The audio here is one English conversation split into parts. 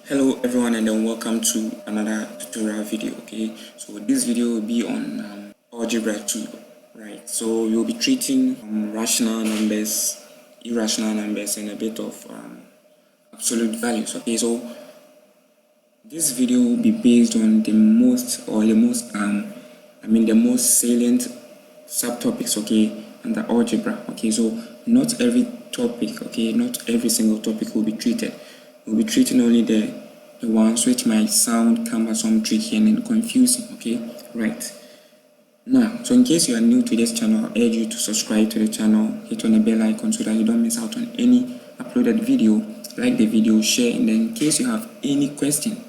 Hello everyone, and then welcome to another tutorial video. Okay, so this video will be on algebra 2, right? So we'll be treating rational numbers, irrational numbers, and a bit of absolute values. Okay, so this video will be based on the most salient subtopics, okay, under algebra. Okay, so not every topic, okay, not every single topic will be treated. We'll be treating only the ones which might sound cumbersome, tricky, and confusing. Okay, right. Now, so in case you are new to this channel, I urge you to subscribe to the channel, hit on the bell icon so that you don't miss out on any uploaded video. Like the video, share, and then in case you have any question,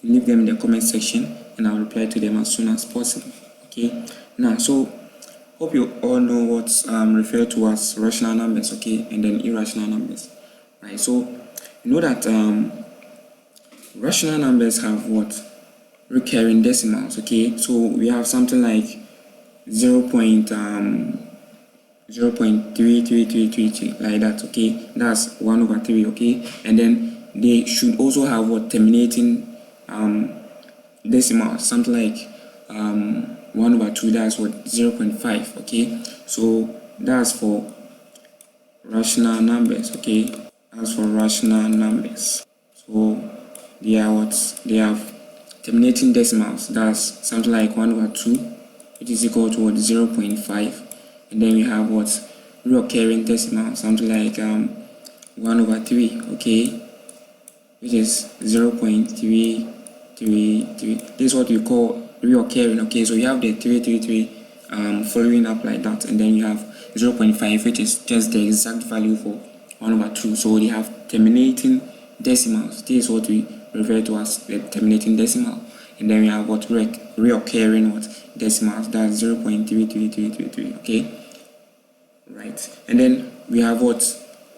leave them in the comment section and I'll reply to them as soon as possible. Okay, now, so hope you all know what's referred to as rational numbers, okay, and then irrational numbers, right? So you know that rational numbers have what? Recurring decimals, okay? So we have something like 0.3333 like that, okay? That's 1/3, okay? And then they should also have what? Terminating decimals, something like 1/2, that's what? 0.5, okay? So that's for rational numbers, okay? That's for rational numbers. So they are what? They have terminating decimals, that's something like 1/2, which is equal to what? 0.5. And then we have what? Reoccurring decimals, something like 1/3, okay, which is 0.333. This is what we call reoccurring, okay? So you have the 333 following up like that, and then you have 0.5, which is just the exact value for 1/2. So they have terminating decimals. This is what we refer to as the terminating decimal. And then we have what? Reoccurring what? Decimals, that's 0.33333, okay, right? And then we have what?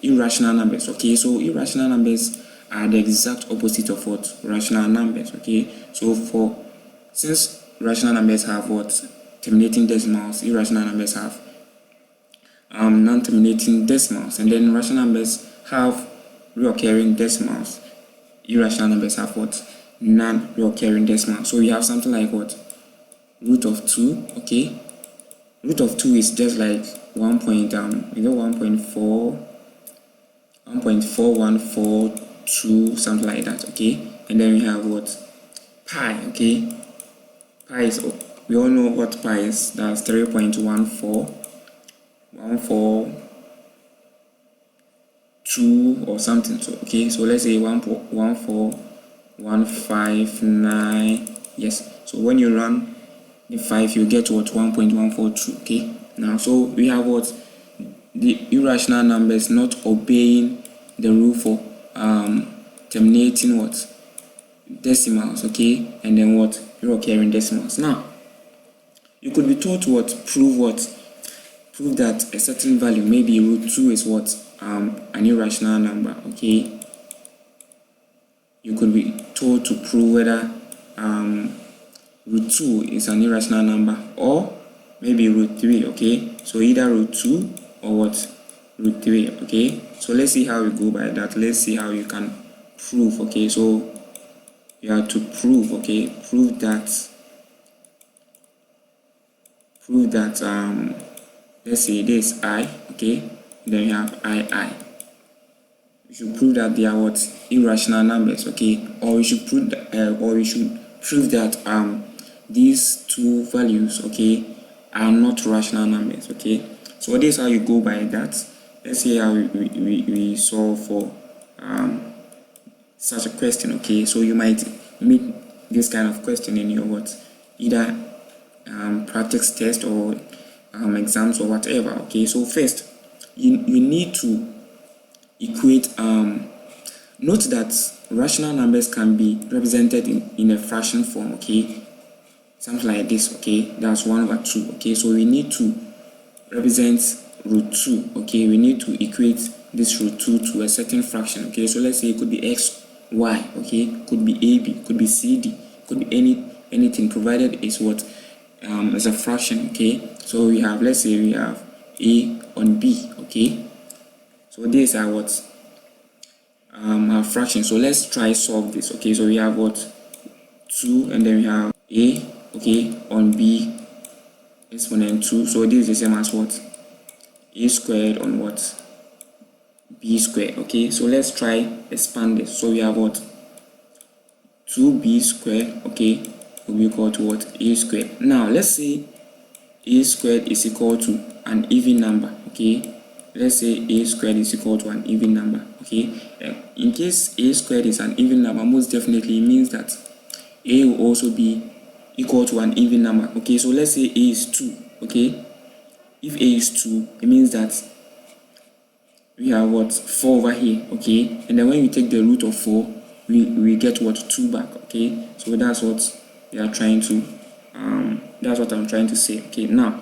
Irrational numbers, okay? So irrational numbers are the exact opposite of what? Rational numbers, okay? So since rational numbers have what? Terminating decimals, irrational numbers have non-terminating decimals, and then rational numbers have reoccurring decimals. Irrational numbers have what? Non-reoccurring decimals. So we have something like what? Root of 2, okay? Root of 2 is just like 1.4142, something like that, okay? And then we have what? Pi, okay? Pi is, we all know what pi is. That's 3.14142 or something. So okay, so let's say 1.14159. Yes, so when you run the 5, you get what? 1.142, okay? Now, so we have what? The irrational numbers not obeying the rule for terminating what? Decimals, okay? And then what? Reoccurring decimals. Now, you could be told to what? Prove that a certain value, maybe root 2 is what? An irrational number, okay? You could be told to prove whether root 2 is an irrational number, or maybe root 3, okay? So either root 2 or what? Root 3, okay? So let's see how we go by that. Let's see how you can prove, okay? So you have to prove, okay? Prove that let's say this I, okay? Then you have I. We should prove that they are what? Irrational numbers, okay? Or we should prove that, these two values, okay, are not rational numbers, okay? So this is how you go by that. Let's see how we solve for such a question, okay? So you might meet this kind of question in your what? Either practice test or exams or whatever, okay? So first, you need to equate, note that rational numbers can be represented in a fraction form, okay? Something like this, okay? That's 1/2, okay? So we need to represent root 2, okay? We need to equate this root 2 to a certain fraction, okay? So let's say it could be x, y, okay? Could be ab, could be cd, could be anything, provided it's what? As a fraction, okay? So we have, let's say we have a on b, okay? So these are what? our fraction. So let's try solve this. Okay, so we have what, 2, and then we have a, okay, on b exponent 2. So this is the same as what, a squared on what, b squared. Okay, so let's try expand this. So we have what, 2b squared, okay, will be equal to what, a squared. Now let's say a squared is equal to an even number. Okay, let's say a squared is equal to an even number. Okay, in case a squared is an even number, most definitely it means that a will also be equal to an even number. Okay, so let's say a is 2. Okay, if a is 2, it means that we have what, 4 over here. Okay, and then when we take the root of 4, we get what, 2 back. Okay, so that's what we are trying to that's what I'm trying to say. Okay, now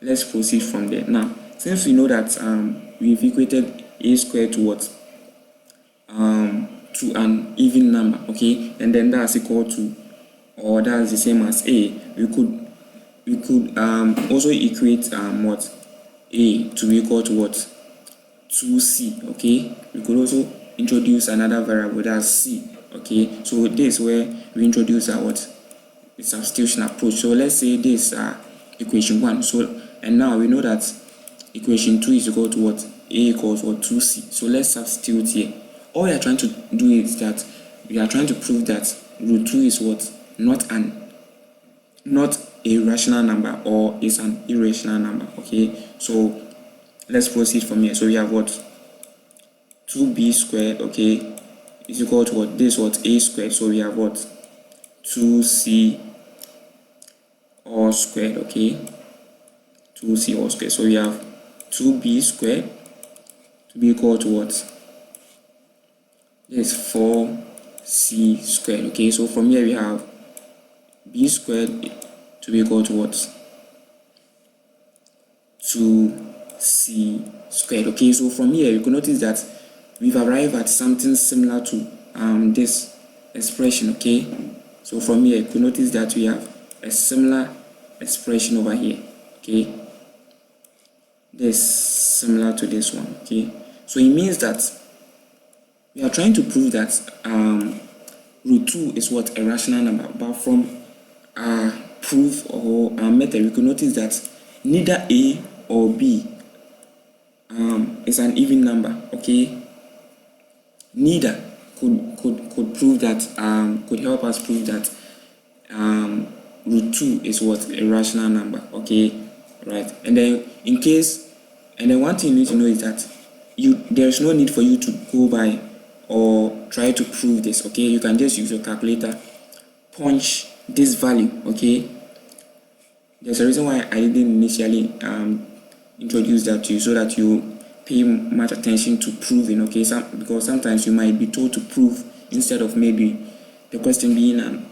let's proceed from there. Now, since we know that we've equated a squared to what, to an even number, okay, and then that's equal to, or that's the same as a, we could also equate what, a to be equal to what, 2c. Okay, we could also introduce another variable, that's c. Okay, so this is where we introduce our what, the substitution approach. So let's say this equation 1. So, and now we know that equation 2 is equal to what, a equals what, 2c. So let's substitute here. All we are trying to do is that we are trying to prove that root 2 is what, not a rational number, or is an irrational number. Okay, so let's proceed from here. So we have what, 2b squared, okay, is equal to what, this what, a squared. So we have what, 2c all squared. Okay, 2c all squared. So we have 2b squared to be equal to what, this 4c squared. Okay, so from here we have b squared to be equal to what, 2c squared. Okay, so from here you can notice that we've arrived at something similar to this expression. Okay, so from here you can notice that we have a similar expression over here. Okay, this similar to this one. Okay, so it means that we are trying to prove that root 2 is what, a rational number, but from our proof or our method we can notice that neither a or b is an even number. Okay, neither could prove that could help us prove that root 2 is what, a rational number. Okay, right. And then one thing you need to know is that there's no need for you to go by or try to prove this. Okay, you can just use your calculator, punch this value. Okay, there's a reason why I didn't initially introduce that to you, so that you pay much attention to proving. Okay, because sometimes you might be told to prove instead of maybe the question being an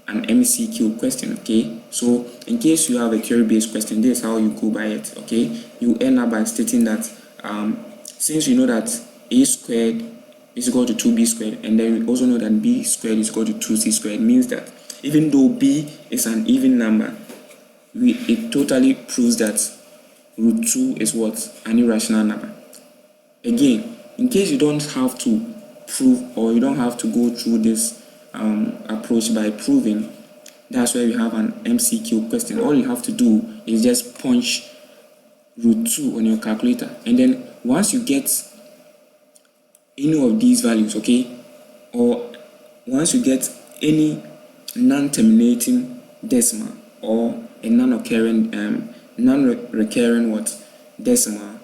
MCQ question. Okay, so in case you have a theory-based question, this is how you go by it. Okay, you end up by stating that since you know that a squared is equal to 2b squared, and then we also know that b squared is equal to 2c squared, means that even though b is an even number, it totally proves that root 2 is what, an irrational number. Again, in case you don't have to prove, or you don't have to go through this approach by proving, that's where we have an MCQ question. All you have to do is just punch root 2 on your calculator, and then once you get any of these values, okay, or once you get any non-terminating decimal or a non-recurring what, decimal,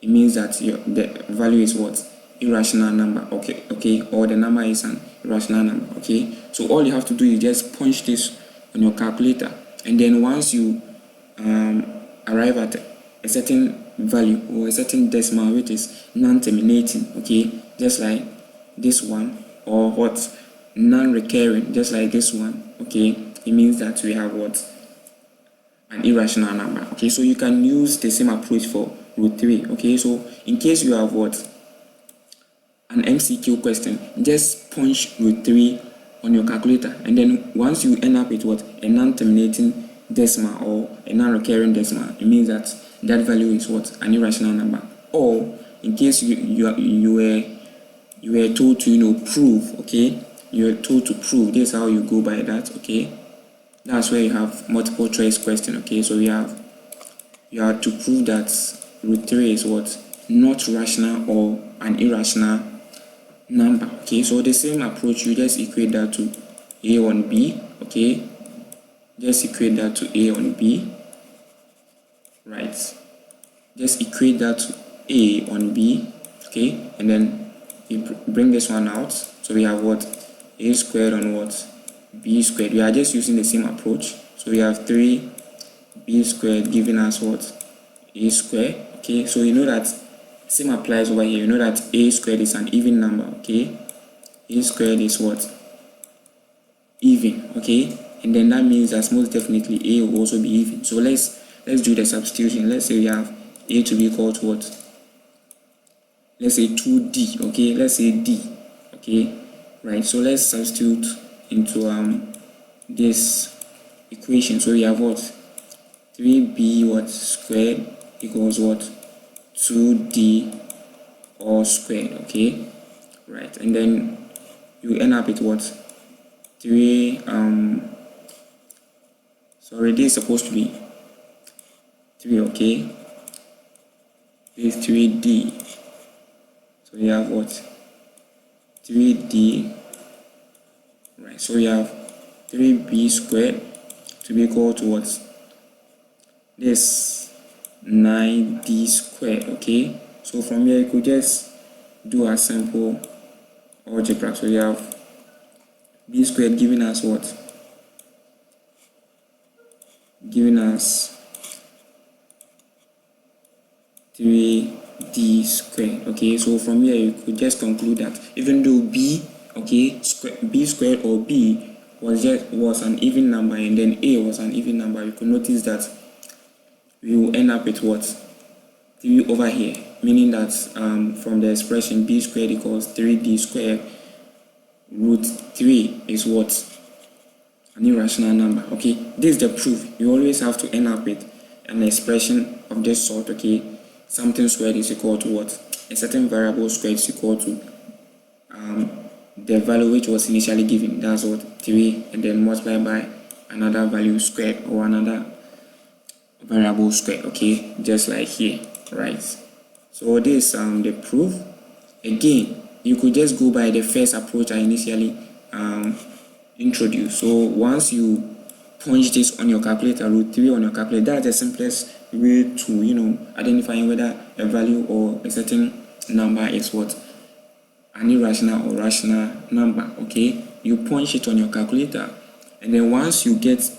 it means that the value is what, irrational number. Okay, or the number is an irrational number. Okay, so all you have to do is just punch this on your calculator, and then once you arrive at a certain value or a certain decimal which is non-terminating, okay, just like this one, or what, non-recurring, just like this one, okay, it means that we have what, an irrational number. Okay, so you can use the same approach for root 3. Okay, so in case you have what, an MCQ question, just punch root 3 on your calculator, and then once you end up with what, a non-terminating decimal or a non-recurring decimal, it means that that value is what, an irrational number. Or in case you were you were told to prove, okay? You were told to prove. This is how you go by that, okay? That's where you have multiple choice question, okay? So you have to prove that root 3 is what? Not rational or an irrational number, okay? So the same approach, you just equate that to a on b, okay? Just equate that to a on b, right? Just equate that to a on b, okay? And then you bring this one out. So we have what? A squared on what? B squared. We are just using the same approach. So we have 3b squared giving us what? A squared, okay? So you know that same applies over here. You know that a squared is an even number, okay? A squared is what? Even, okay? And then that means that most definitely a will also be even. So let's do the substitution. Let's say we have a to be equal to what? Let's say 2d, okay? Let's say d, okay? Right, so let's substitute into this equation. So we have what? 3b what squared equals what? 2d all squared, okay? Right, and then you end up with what? 3 sorry, this is supposed to be 3, okay? This is 3d. So you have what? 3d. Right, so you have 3b squared to be equal to what? This 9d squared, okay? So from here you could just do a simple algebra. So you have b squared giving us what? Giving us 3d squared, okay? So from here you could just conclude that even though b, okay, b squared or b was an even number and then a was an even number, you could notice that we will end up with what? 3 over here, meaning that from the expression b squared equals 3d squared, root 3 is what? An irrational number, okay? This is the proof. You always have to end up with an expression of this sort, okay? Something squared is equal to what? A certain variable squared is equal to the value which was initially given. That's what? 3, and then multiply by another value squared or another variable squared, okay? Just like here, right? So this the proof. Again, you could just go by the first approach I initially introduced. So once you punch this on your calculator, root 3 on your calculator, that's the simplest way to identifying whether a value or a certain number is what? An irrational or rational number, okay? You punch it on your calculator, and then once you get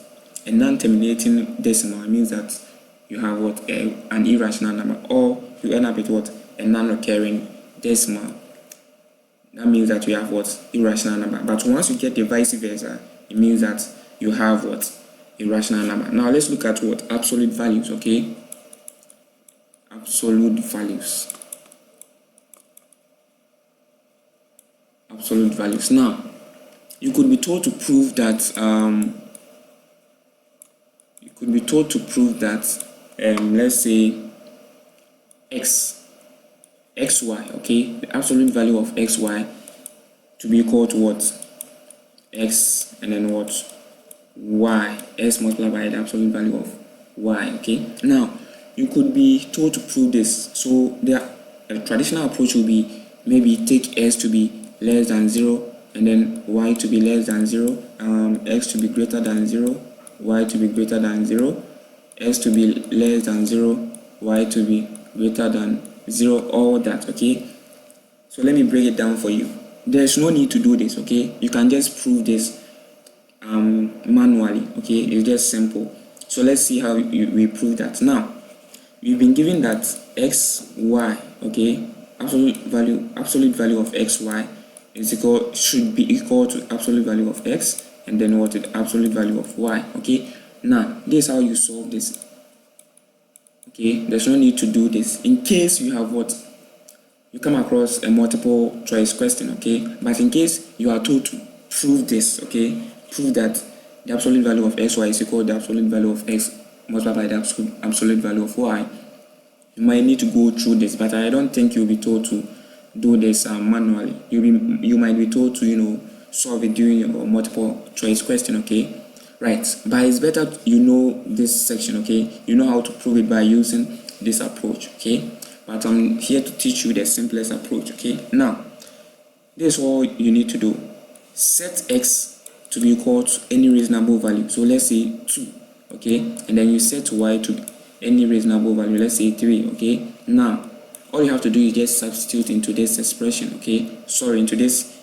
a non-terminating decimal, it means that you have what? An irrational number, or you end up with what? A non-recurring decimal. That means that you have what? Irrational number. But once you get the vice versa, it means that you have what? Irrational number. Now let's look at what? Absolute values, okay? Absolute values. Absolute values. Now, you could be told to prove that let's say xy, okay, the absolute value of xy to be equal to what? X and then what? Y. S multiplied by the absolute value of y, okay? Now, you could be told to prove this. So the traditional approach will be maybe take s to be less than 0 and then y to be less than 0, x to be greater than 0, y to be greater than 0, s to be less than 0, y to be greater than 0, all that, okay? So let me break it down for you. There's no need to do this, okay? You can just prove this manually, okay? It's just simple. So let's see how we prove that. Now, we've been given that x, y, okay? Absolute value of xy should be equal to absolute value of x, and then what is the absolute value of y, okay? Now, this is how you solve this. Okay, there's no need to do this. In case you have what? You come across a multiple choice question, okay? But in case you are told to prove this, okay? Prove that the absolute value of xy is equal to the absolute value of x multiplied by the absolute value of y. You might need to go through this, but I don't think you'll be told to do this manually. You might be told to solve it during your multiple choice question. Okay, right, but it's better you know this section. Okay, you know how to prove it by using this approach. Okay, but I'm here to teach you the simplest approach. Okay, now this is all you need to do. Set x to be equal to any reasonable value. So let's say 2. Okay, and then you set y to any reasonable value. Let's say 3. Okay, now all you have to do is just substitute into this expression. Okay, sorry, into this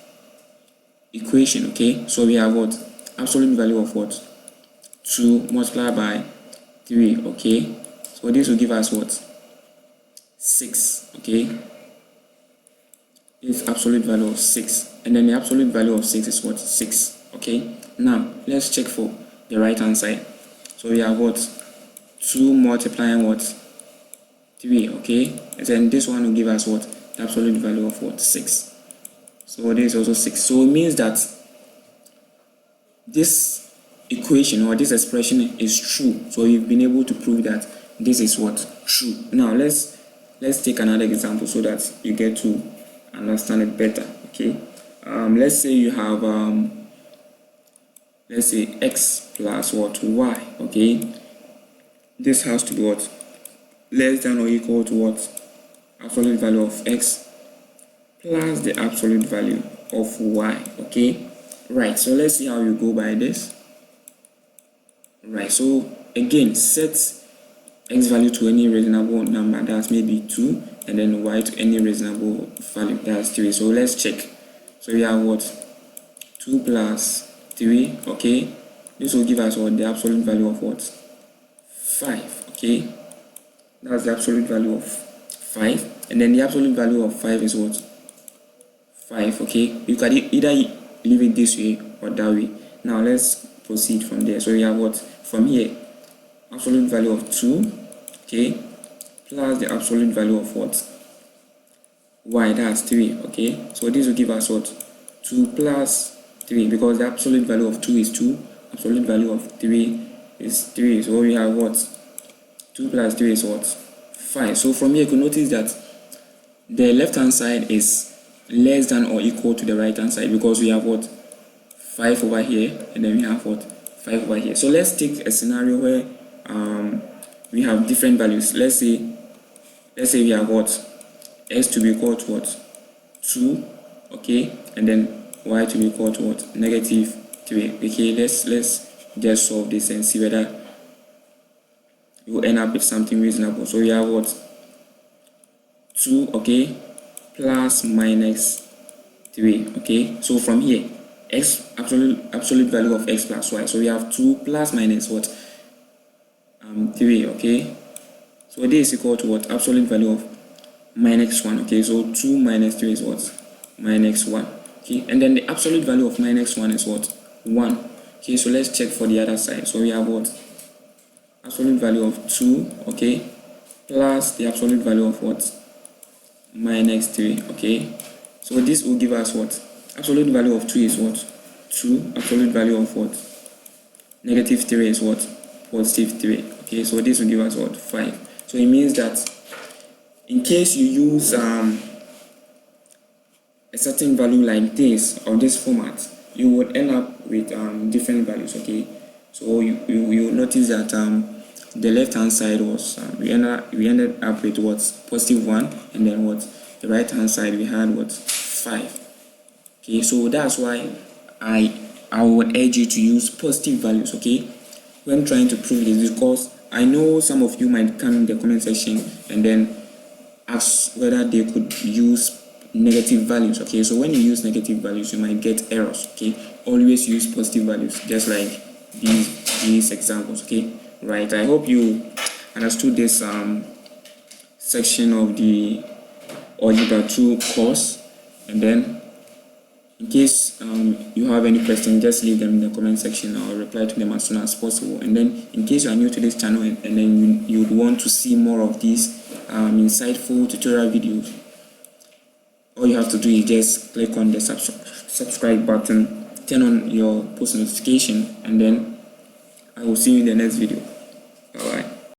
equation. Okay, so we have what? Absolute value of what? 2 multiplied by 3. Okay, so this will give us what? 6. Okay, is absolute value of 6, and then the absolute value of 6 is what? 6. Okay, now let's check for the right hand side. So we have what? 2 multiplying what? 3. Okay, and then this one will give us what? The absolute value of what? 6. So this is also 6. So it means that this equation or this expression is true. So you've been able to prove that this is what? True. Now let's take another example so that you get to understand it better. Okay, let's say you have let's say x plus what? Y. Okay, this has to be what? Less than or equal to what? Absolute value of x plus the absolute value of y. Okay, right, so let's see how you go by this. Right, so again, set x value to any reasonable number, that's maybe 2, and then y to any reasonable value, that's 3. So let's check. So we have what? 2 plus 3. Okay, this will give us what? The absolute value of what? 5. Okay, that's the absolute value of 5, and then the absolute value of 5 is what? 5. Okay, you can either leave it this way or that way. Now let's proceed from there. So we have what? From here, absolute value of 2, okay, plus the absolute value of what? Y, that's 3. Okay, so this will give us what? 2 plus 3, because the absolute value of 2 is 2, absolute value of 3 is 3. So we have what? 2 plus 3 is what? 5. So from here you can notice that the left hand side is less than or equal to the right hand side, because we have what? 5 over here, and then we have what? 5 over here. So let's take a scenario where we have different values. Let's say we have what? X to be equal to what? 2. Okay, and then y to be equal to what? Negative 3. Okay, let's just solve this and see whether you will end up with something reasonable. So we have what? 2, okay, plus minus 3. Okay, so from here, x absolute value of x plus y. So we have 2 plus minus what? 3. Okay, so this is equal to what? Absolute value of minus 1. Okay, so 2 minus 3 is what? Minus 1. Okay, and then the absolute value of minus 1 is what? 1. Okay, so let's check for the other side. So we have what? Absolute value of 2, okay, plus the absolute value of what? Minus 3. Okay, so this will give us what? Absolute value of 2 is what? 2. Absolute value of what? Negative 3 is what? Positive 3. Okay, so this will give us what? 5. So it means that in case you use a certain value like this or this format, you would end up with different values. Okay, so you will notice that the left hand side was we ended up with what? Positive 1, and then what? The right hand side we had what? 5. Okay, so that's why I would urge you to use positive values, okay, when trying to prove this, because I know some of you might come in the comment section and then ask whether they could use negative values. Okay, so when you use negative values you might get errors. Okay, always use positive values, just like these examples. Okay, right, I hope you understood this section of the Algebra 2 course, and then in case you have any questions, just leave them in the comment section. I'll reply to them as soon as possible. And then in case you are new to this channel and then you would want to see more of these insightful tutorial videos, all you have to do is just click on the subscribe button, turn on your post notification, and then I will see you in the next video.